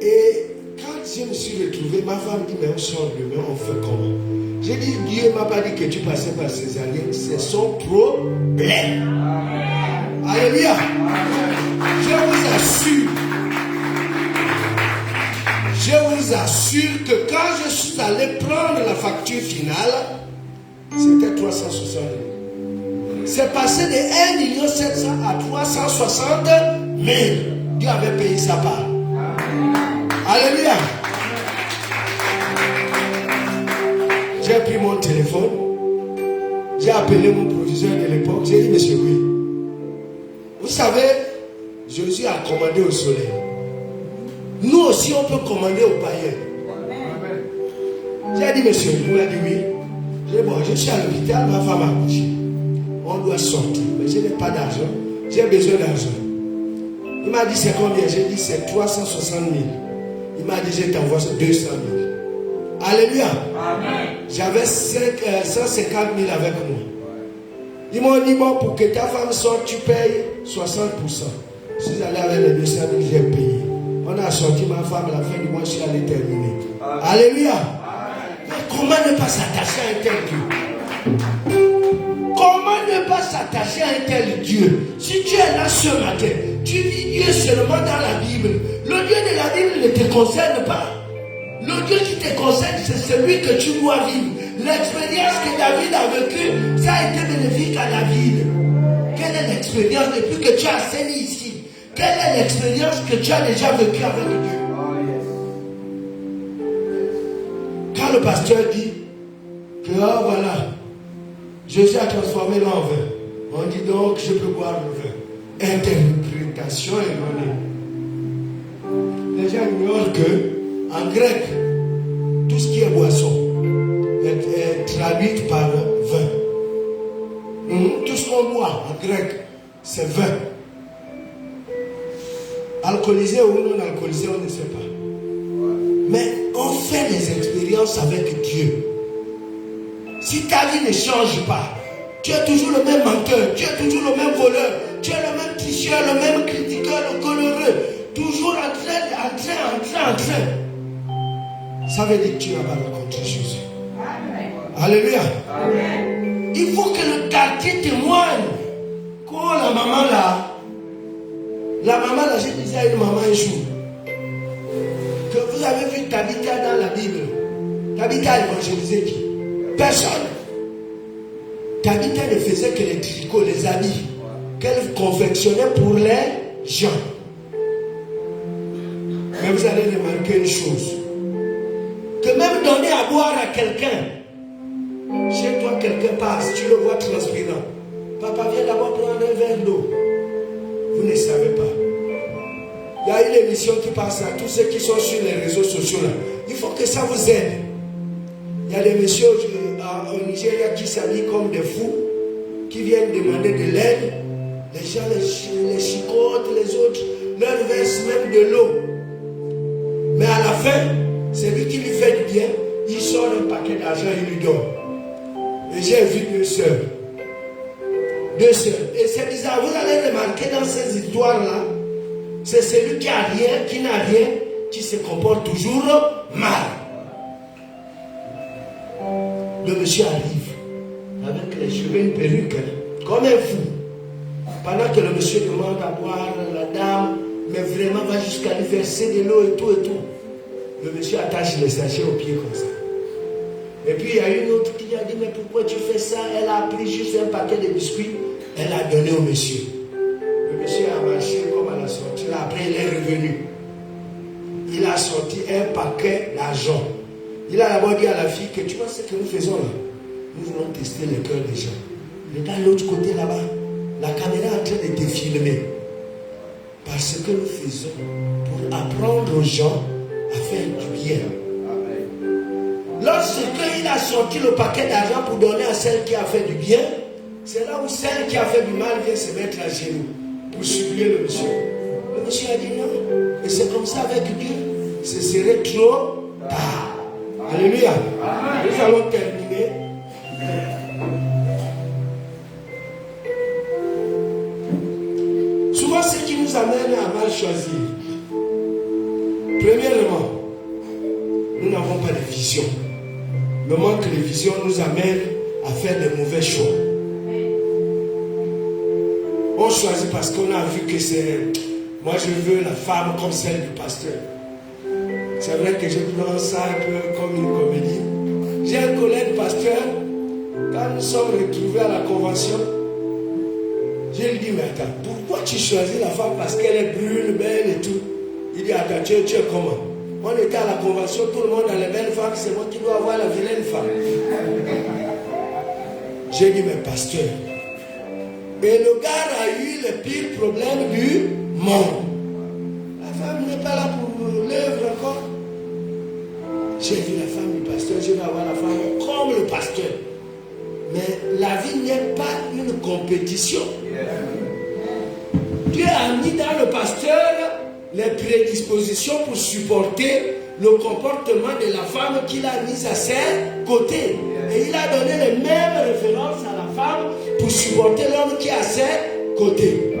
Et quand je me suis retrouvé, ma femme dit, mais on sort demain, on fait comment? J'ai dit, Dieu ne m'a pas dit que tu passais par césarienne, c'est son problème. Alléluia. Je vous assure que quand je suis allé prendre la facture finale, c'était 360 000. C'est passé de 1,7 million à 360 000. Dieu avait payé sa part. Alléluia. J'ai pris mon téléphone. J'ai appelé mon proviseur de l'époque. J'ai dit, monsieur, oui. Vous savez, Jésus a commandé au soleil. Nous aussi, on peut commander aux païens. J'ai dit, monsieur, il m'a dit oui. J'ai dit, bon, je suis à l'hôpital, ma femme a accouché. On doit sortir, mais je n'ai pas d'argent. J'ai besoin d'argent. Il m'a dit, c'est combien? J'ai dit, c'est 360 000. Il m'a dit, je t'envoie 200 000. Alléluia. Amen. J'avais 150 000 avec moi. Ils m'ont dit, bon, pour que ta femme sorte, tu payes 60%. Je suis allé avec les 200 000, j'ai payé. On a sorti ma femme à la fin du mois, je suis allé terminer. Amen. Alléluia. Amen. Mais comment ne pas s'attacher à un tel Dieu? Comment ne pas s'attacher à un tel Dieu? Si tu es là ce matin, tu vis Dieu seulement dans la Bible. Le Dieu de la Bible ne te concerne pas. Le Dieu qui te concerne, c'est celui que tu dois vivre. L'expérience que David a vécue, ça a été bénéfique à David. Quelle est l'expérience depuis que tu as saigné ici? Quelle est l'expérience que tu as déjà vécue avec Dieu? Quand le pasteur dit que, oh voilà, Jésus a transformé l'eau en vin. On dit donc, je peux boire le vin. Interprétation erronée. Les gens ignorent que, en grec, tout ce qui est boisson est traduit par vin. Tout ce qu'on boit en grec, c'est vin. Alcoolisé ou non alcoolisé, on ne sait pas. Mais on fait des expériences avec Dieu. Si ta vie ne change pas, tu es toujours le même menteur, tu es toujours le même voleur, tu es le même tricheur, le même critiqueur, le coloreux, toujours en train. Ça veut dire que tu n'as pas rencontré Jésus. Alléluia. Amen. Il faut que le quartier témoigne. Quand la maman là, je disais à une maman un jour, que vous avez vu Tabitha dans la Bible. Tabitha évangélisait qui? Personne. Tabitha ne faisait que les tricots, les habits qu'elle confectionnait pour les gens. Mais vous allez remarquer une chose, que même donner à boire à quelqu'un, chez toi quelqu'un passe, tu le vois transpirant. Papa, viens d'abord prendre un verre d'eau. Vous ne savez pas. Il y a une émission qui passe à tous ceux qui sont sur les réseaux sociaux là. Il faut que ça vous aide. Il y a des messieurs au Nigeria qui s'habillent comme des fous, qui viennent demander de l'aide. Les gens les chicotent, les autres leur versent même de l'eau. Mais à la fin, c'est lui qui lui fait du bien. Il sort un paquet d'argent, il lui donne. Et j'ai vu deux sœurs. Et c'est bizarre, vous allez remarquer dans ces histoires-là, c'est celui qui n'a rien, qui se comporte toujours mal. Le monsieur arrive, avec les cheveux, une perruque, comme un fou. Pendant que le monsieur demande à boire, la dame, mais vraiment va jusqu'à lui verser de l'eau et tout. Le monsieur attache les sachets au pied comme ça. Et puis il y a une autre qui lui a dit, mais pourquoi tu fais ça? Elle a pris juste un paquet de biscuits, elle a donné au monsieur. Le monsieur a marché comme à la sortie, là, après il est revenu. Il a sorti un paquet d'argent. Il a d'abord dit à la fille que tu vois ce que nous faisons là. Nous voulons tester le cœur des gens. Mais dans l'autre côté là-bas, la caméra est en train de te filmer. Parce que nous faisons pour apprendre aux gens à faire du bien. Lorsqu'il a sorti le paquet d'argent pour donner à celle qui a fait du bien, c'est là où celle qui a fait du mal vient se mettre à genoux pour supplier le monsieur. Le monsieur a dit non. Et c'est comme ça avec Dieu. Ce serait trop tard. Alléluia. Nous allons terminer. Souvent, ce qui nous amène à mal choisir. Premièrement, nous n'avons pas de vision. Le manque de vision nous amène à faire de mauvais choix. On choisit parce qu'on a vu que c'est... Moi, je veux la femme comme celle du pasteur. C'est vrai que je prends ça un peu comme une comédie. J'ai un collègue pasteur, quand nous sommes retrouvés à la convention, je lui dis, mais attends, pourquoi tu choisis la femme parce qu'elle est brune, belle et tout? Il dit, attends, tu es comment? On était à la convention, tout le monde a les belles femmes, c'est moi qui dois avoir la vilaine femme. J'ai dit, mais pasteur, et le gars a eu le pire problème du monde. La femme n'est pas là pour l'œuvre encore. J'ai vu la femme du pasteur, je vais avoir la femme comme le pasteur. Mais la vie n'est pas une compétition. Dieu a mis dans le pasteur les prédispositions pour supporter le comportement de la femme qu'il a mise à ses côtés. Et il a donné les mêmes références à la femme pour supporter l'homme qui est à ses côtés.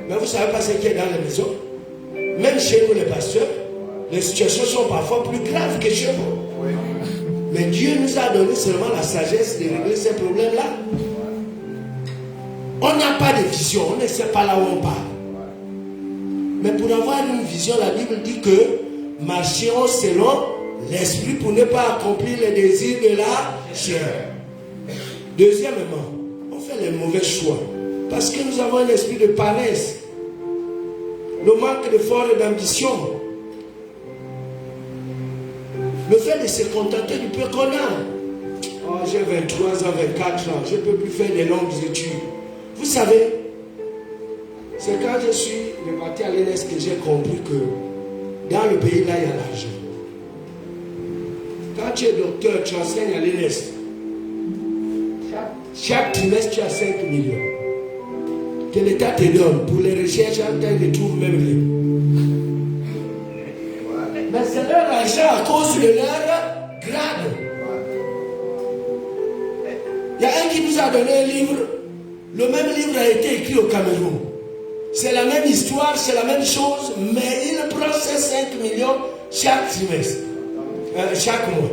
Mais vous ne savez pas ce qui est dans les maisons. Même chez nous les pasteurs, les situations sont parfois plus graves que chez vous. Mais Dieu nous a donné seulement la sagesse de régler ces problèmes-là. On n'a pas de vision, on ne sait pas là où on part. Mais pour avoir une vision, la Bible dit que marchons selon l'esprit pour ne pas accomplir les désirs de la chair. Deuxièmement, on fait les mauvais choix parce que nous avons un esprit de paresse, le manque d'effort et d'ambition, le fait de se contenter du peu qu'on a. Oh, j'ai 23 ans, 24 ans, je ne peux plus faire des longues études. Vous savez, c'est quand je suis reparti à l'ENS que j'ai compris que dans le pays là, il y a l'argent. Quand tu es docteur, tu enseignes à l'ENS. Chaque trimestre, tu as 5 millions. Que l'État te donne pour les recherches, ils trouvent même rien. Mais c'est leur argent à cause de leur grade. Il y a un qui nous a donné un livre. Le même livre a été écrit au Cameroun. C'est la même histoire, c'est la même chose, mais il prend ses 5 millions chaque trimestre. Chaque mois.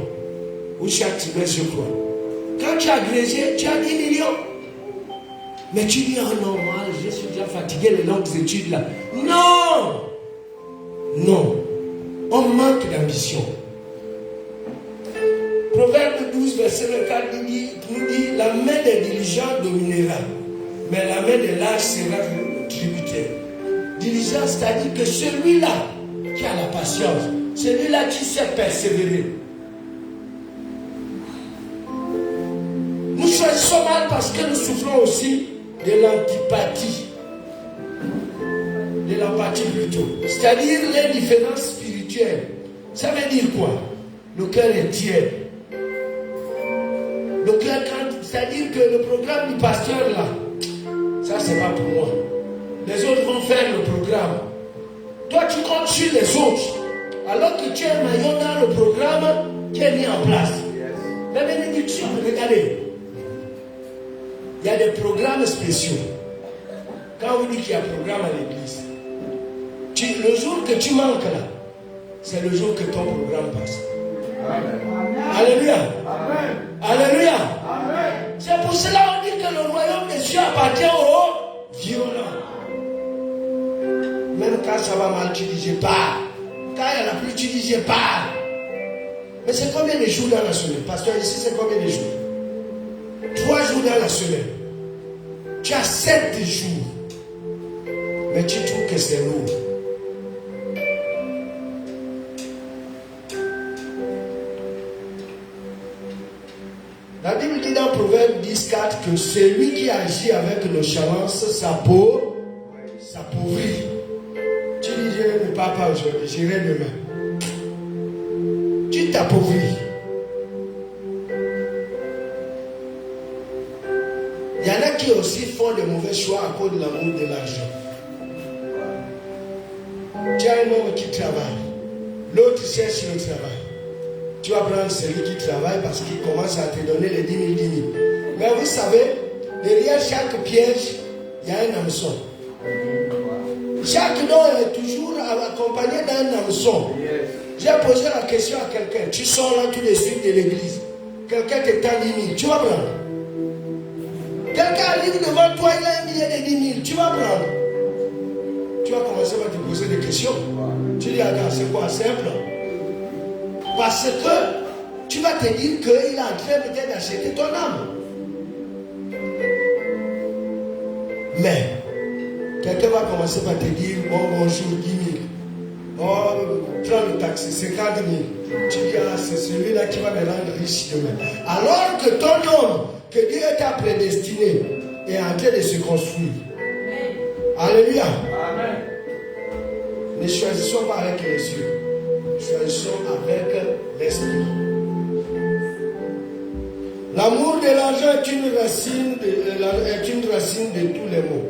Ou chaque trimestre, je crois. Quand tu as agrégé, tu as 10 millions. Mais tu dis, oh non, moi, je suis déjà fatigué les longues études là. Non! Non. On manque d'ambition. Proverbe 12, verset 4 nous dit, la main des diligents dominera, mais la main des lâches sera tributaire. Diligent, c'est-à-dire que celui-là qui a la patience, celui-là qui sait persévérer. Nous choisissons mal parce que nous souffrons aussi de l'antipathie. De l'empathie plutôt. C'est-à-dire les différences spirituelles. Ça veut dire quoi? Le cœur est tiède. Le cœur, c'est-à-dire que le programme du pasteur là, ça c'est pas pour moi. Les autres vont faire le programme. Toi tu comptes sur les autres. Alors que tu es un maillon dans le programme qui est mis en place. La bénédiction, regardez. Il y a des programmes spéciaux. Quand on dit qu'il y a un programme à l'église, le jour que tu manques là, c'est le jour que ton programme passe. Amen. Alléluia. Amen. Alléluia. Amen. C'est pour cela qu'on dit que le royaume des cieux appartient aux violents. Même quand ça va mal, tu dis je pars. Quand il y a la pluie, tu dis je pars. Mais c'est combien de jours dans la semaine? Pasteur, ici c'est combien de jours? 3 jours dans la semaine. Tu as 7 jours. Mais tu trouves que c'est lourd. La Bible dit dans Proverbe 10,4 que celui qui agit avec nonchalance s'appauvrit. Tu dis je ne pars pas aujourd'hui, j'irai demain. Tu t'appauvris. Il y en a qui aussi font de mauvais choix à cause de l'amour de l'argent. Tu as un homme qui travaille, l'autre cherche le travail. Tu vas prendre celui qui travaille parce qu'il commence à te donner les 10 000, 10 000. Mais vous savez, derrière chaque piège, il y a un hameçon. Chaque don est toujours accompagné d'un hameçon. J'ai posé la question à quelqu'un. Tu sors là tout de suite de l'église. Quelqu'un te tend 10 000. Tu vas prendre. Quelqu'un arrive devant toi, il a un billet de 10 000. Tu vas prendre. Tu vas commencer par te poser des questions. Tu dis, attends, c'est quoi? Simple. Parce que tu vas te dire qu'il est en train peut-être d'acheter ton âme. Mais, quelqu'un va commencer par te dire, oh bonjour, 10 000. Oh, prends le taxi, 50 000. Tu dis, ah, c'est celui-là qui va me rendre riche demain. Alors que ton homme, que Dieu t'a prédestiné, est en train de se construire. Alléluia. Amen. Ne choisissons pas avec les yeux. Choisissons avec l'esprit. L'amour de l'argent est une racine de tous les maux.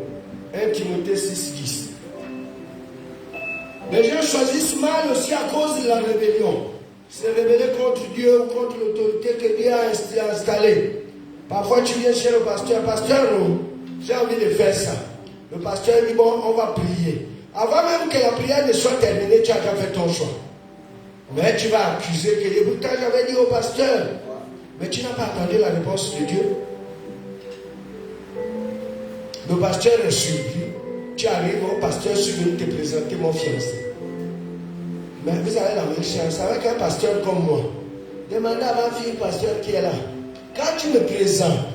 1 Timothée 6,10. Les gens choisissent mal aussi à cause de la rébellion. Se rébeller contre Dieu ou contre l'autorité que Dieu a installée. Parfois tu viens chez le pasteur. Pasteur, j'ai envie de faire ça. Le pasteur dit, bon, on va prier. Avant même que la prière ne soit terminée, tu as déjà fait ton choix. Mais tu vas accuser que pourtant j'avais dit au pasteur. Mais tu n'as pas attendu la réponse de Dieu. Le pasteur est surpris. Tu arrives au pasteur, je suis venu te présenter mon fiancé. Mais vous avez la même chance avec un pasteur comme moi. Demandez à ma fille pasteur qui est là. Quand tu me présentes,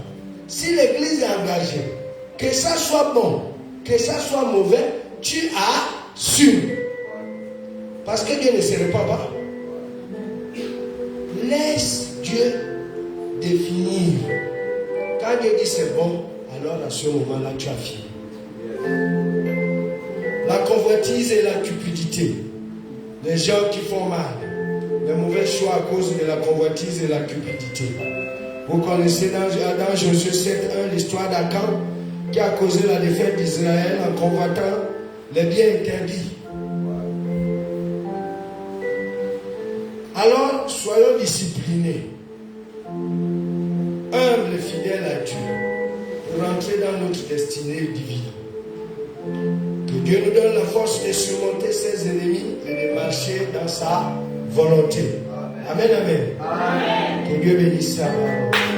si l'église est engagée, que ça soit bon, que ça soit mauvais, tu assumes. Parce que Dieu ne se répand pas. Laisse Dieu définir. Quand Dieu dit c'est bon, alors à ce moment-là, tu as fini. La convoitise et la cupidité. Les gens qui font mal, les mauvais choix à cause de la convoitise et la cupidité. Vous connaissez dans Josué 7:1 l'histoire d'Akan qui a causé la défaite d'Israël en convoitant les biens interdits. Alors, soyons disciplinés, humbles et fidèles à Dieu, pour rentrer dans notre destinée divine. Que Dieu nous donne la force de surmonter ses ennemis et de marcher dans sa volonté. Amen, amen. Amen. Que Dieu bénisse sa parole.